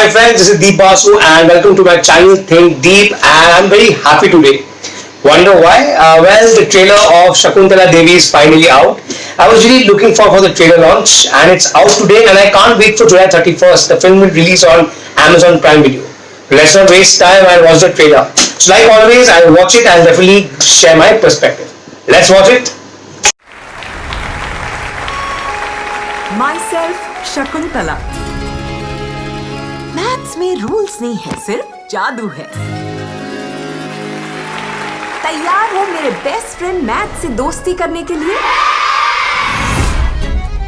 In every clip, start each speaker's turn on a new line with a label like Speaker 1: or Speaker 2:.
Speaker 1: my friends, this is Deep Basu and welcome to my channel Think Deep, and I'm very happy today. Wonder why? Well, the trailer of Shakuntala Devi is finally out. I was really looking for the trailer launch and it's out today and I can't wait for July 31st. The film will release on Amazon Prime Video. Let's not waste time and watch the trailer. So like always, I'll watch it and definitely share my perspective. Let's watch it.
Speaker 2: Myself, Shakuntala. Maths में rules नहीं है, सिर्फ जादू है। तैयार हो मेरे best friend math से दोस्ती करने के लिए?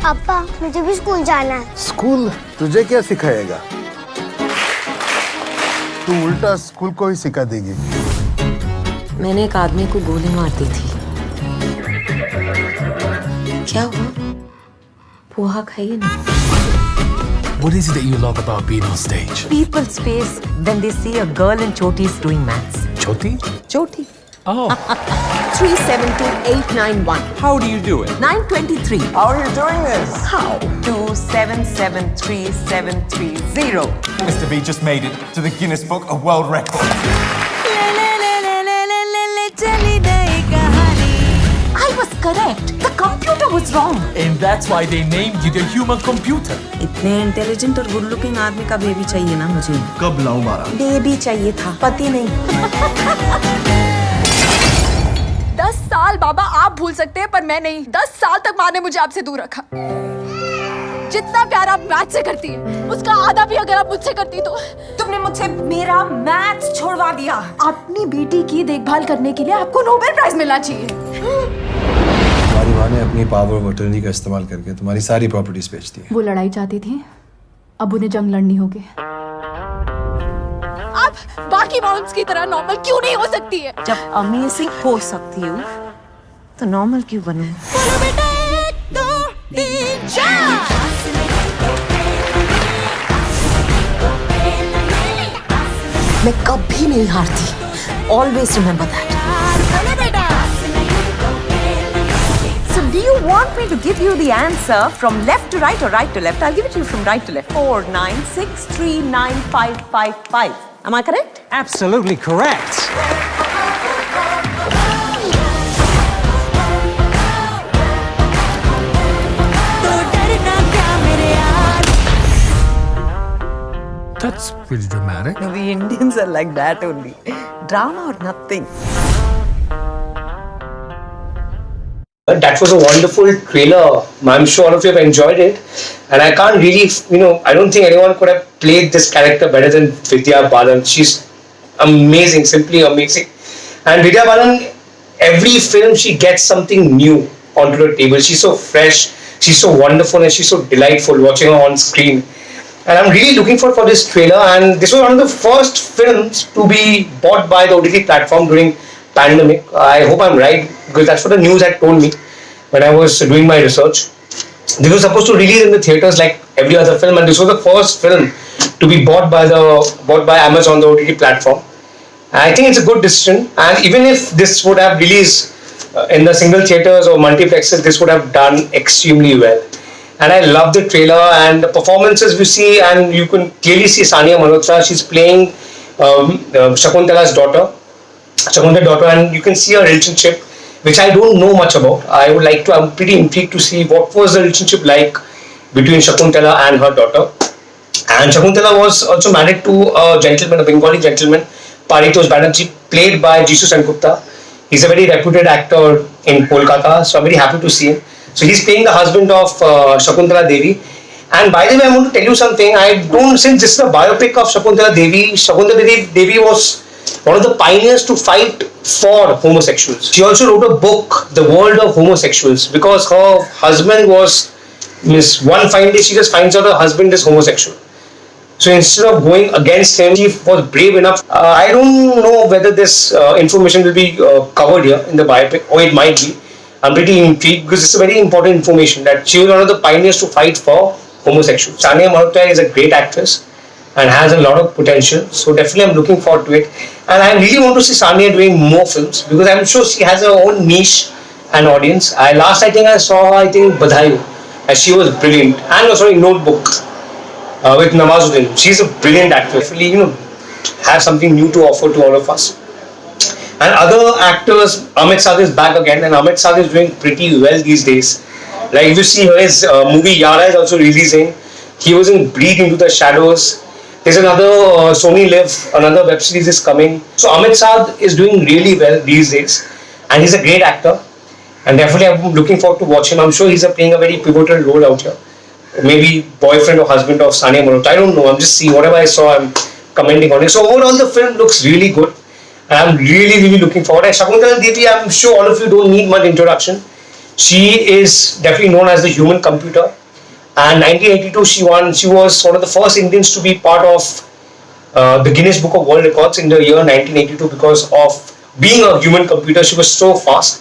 Speaker 3: पापा, मुझे भी स्कूल जाना है।
Speaker 4: स्कूल तुझे क्या सिखाएगा? तू उल्टा स्कूल को ही सिखा देगी।
Speaker 2: मैंने एक आदमी को गोली मार दी थी। क्या हुआ? पोहा खाइए ना।
Speaker 5: What is it that you love about being on stage?
Speaker 2: People's face when they see a girl in chotis doing maths.
Speaker 5: Choti?
Speaker 2: Choti.
Speaker 5: Oh.
Speaker 2: 372891.
Speaker 5: How do you do it?
Speaker 2: 923.
Speaker 4: How are you doing this?
Speaker 2: How? 2773730.
Speaker 6: Mr. V just made it to the Guinness Book of World Records.
Speaker 2: I was correct. The computer was wrong.
Speaker 5: And that's why they named you the human computer.
Speaker 7: इतने intelligent और good looking आदमी का baby चाहिए ना मुझे।
Speaker 6: कब लाऊं मारा?
Speaker 7: बेबी चाहिए था, पति नहीं।
Speaker 8: 10 साल बाबा आप भूल सकते हैं पर मैं नहीं। 10 साल तक माँ ने मुझे आपसे दूर रखा। जितना प्यार आप मैथ से करती है उसका आधा भी अगर आप मुझसे करती तो।
Speaker 2: तुमने मुझसे मेरा मैथ छोड़वा दिया।
Speaker 8: अपनी बेटी की देखभाल करने के लिए आपको नोबेल प्राइज मिलना चाहिए।
Speaker 6: तुम्हारी माँ ने अपनी पावर ऑफ अटर्नी का इस्तेमाल करके तुम्हारी सारी प्रॉपर्टीज बेच दी।
Speaker 8: वो लड़ाई चाहती थी, अब उन्हें जंग लड़नी होगी। आप बाकी माउंट्स की तरह नॉर्मल क्यों नहीं हो सकती है?
Speaker 7: जब अमेजिंग हो सकती हूँ तो नॉर्मल क्यों बनूं?
Speaker 8: बोलो बेटा 1 2 3 4।
Speaker 2: मैं कभी नहीं हारती। Always remember that.
Speaker 8: बोलो बेटा।
Speaker 2: So do you want me to give you the answer from left to right or right to left? I'll give it to you from right to left. 496395555. Am I correct?
Speaker 5: Absolutely correct. That's pretty dramatic.
Speaker 7: The Indians are like that only. Drama or nothing.
Speaker 1: That was a wonderful trailer. I'm sure all of you have enjoyed it. And I can't really, I don't think anyone could have played this character better than Vidya Balan. She's amazing, simply amazing. And Vidya Balan, every film she gets something new onto the table. She's so fresh, she's so wonderful, and she's so delightful watching her on screen. And I'm really looking forward for this trailer. And this was one of the first films to be bought by the OTT platform during pandemic. I hope I'm right because that's what the news had told me when I was doing my research. This was supposed to release in the theaters like every other film, and this was the first film to be bought by Amazon, the OTT platform. I think it's a good decision. And even if this would have released in the single theaters or multiplexes, this would have done extremely well. And I love the trailer and the performances we see, and you can clearly see Sania Malhotra. She's playing Shakuntala's daughter, and you can see her relationship, which I don't know much about. I'm pretty intrigued to see what was the relationship like between Shakuntala and her daughter. And Shakuntala was also married to a gentleman, a Bengali gentleman, Paritosh Banerjee, played by Jisoo Sengupta. He's a very reputed actor in Kolkata, so I'm very happy to see him. So he's playing the husband of Shakuntala Devi. And by the way, I want to tell you something. Since this is a biopic of Shakuntala Devi was one of the pioneers to fight for homosexuals. She also wrote a book, The World of Homosexuals, because her husband was, one fine day she just finds out her husband is homosexual. So instead of going against him, she was brave enough. I don't know whether this information will be covered here in the biopic, or it might be. I'm pretty intrigued because it's a very important information that she was one of the pioneers to fight for homosexuals. Sania Malhotra is a great actress and has a lot of potential. So definitely I'm looking forward to it. And I really want to see Sania doing more films because I'm sure she has her own niche and audience. I think I saw her, Badhayu, and she was brilliant. And Notebook. with Nawazuddin. She's a brilliant actress. Definitely, has something new to offer to all of us. And other actors, Amit Sadh is back again, and Amit Sadh is doing pretty well these days. Like if you see his movie Yara is also releasing. He was in Breathe Into the Shadows. There's another Sony Live, another web series is coming. So Amit Sadh is doing really well these days, and he's a great actor. And definitely, I'm looking forward to watch him. I'm sure he's playing a very pivotal role out here. Maybe boyfriend or husband of Sania Malhotra. I don't know. I'm just seeing whatever I saw. I'm commenting on it. So overall, the film looks really good. And I'm really looking forward. And Shakuntala Devi, I'm sure all of you don't need much introduction. She is definitely known as the human computer. And 1982, she was one of the first Indians to be part of the Guinness Book of World Records in the year 1982 because of being a human computer. She was so fast.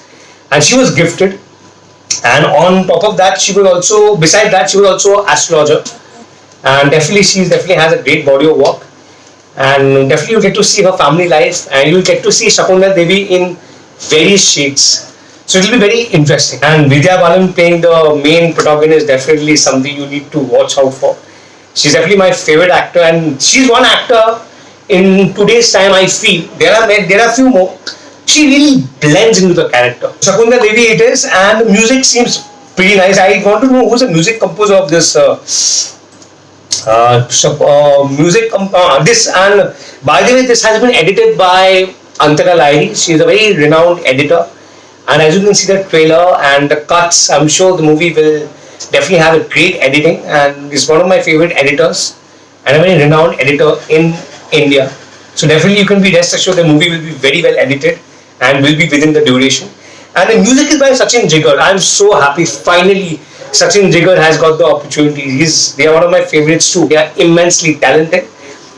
Speaker 1: And she was gifted, and on top of that, besides that, she was also an astrologer, and definitely she has a great body of work, and definitely you get to see her family life, and you get to see Shakuntala Devi in various shades, so it will be very interesting. And Vidya Balan playing the main protagonist definitely something you need to watch out for. She's definitely my favorite actor, and she's one actor in today's time. I feel there are a few more. She really blends into the character. Shakuntala Devi it is, and the music seems pretty nice. I want to know who's the music composer of this this. And by the way, this has been edited by Antara Lahiri. She is a very renowned editor. And as you can see the trailer and the cuts, I'm sure the movie will definitely have a great editing. And is one of my favorite editors and a very renowned editor in India. So definitely you can be rest assured the movie will be very well edited and will be within the duration. And the music is by Sachin Jigar. I'm so happy finally Sachin Jigar has got the opportunity. They are one of my favorites too. They are immensely talented.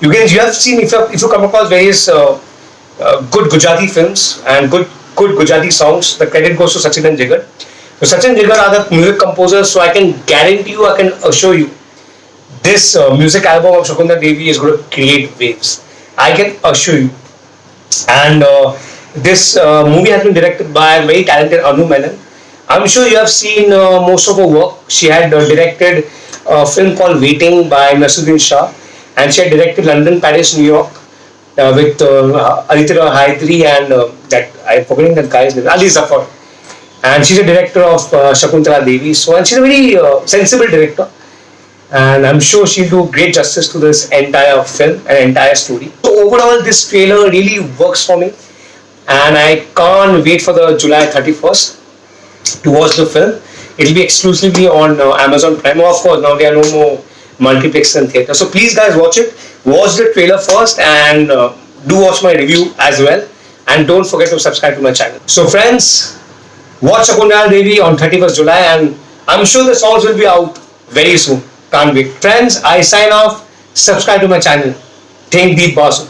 Speaker 1: You have seen if you come across various good Gujarati films and good Gujarati songs, the credit goes to Sachin and Jigar. So Sachin Jigar are the music composers. So I can guarantee you, I can assure you, this music album of Shakuntala Devi is going to create waves. I can assure you. And this movie has been directed by a very talented Anu Menon. I'm sure you have seen most of her work. She had directed a film called Waiting by Naseeruddin Shah, and she had directed London, Paris, New York with Aditya Roy Hydari and that I'm forgetting that guy's name, Ali Zafar. And she's a director of Shakuntala Devi. So, and she's a very sensible director. And I'm sure she'll do great justice to this entire film and entire story. So overall, this trailer really works for me, and I can't wait for the July 31st to watch the film. It'll be exclusively on Amazon Prime. Of course, now there are no more multiplex and theatre. So please guys watch it. Watch the trailer first and do watch my review as well. And don't forget to subscribe to my channel. So friends, watch Shakuntala Devi on 31st July, and I'm sure the songs will be out very soon. Can't wait. Friends, I sign off. Subscribe to my channel. Think Deep Basu.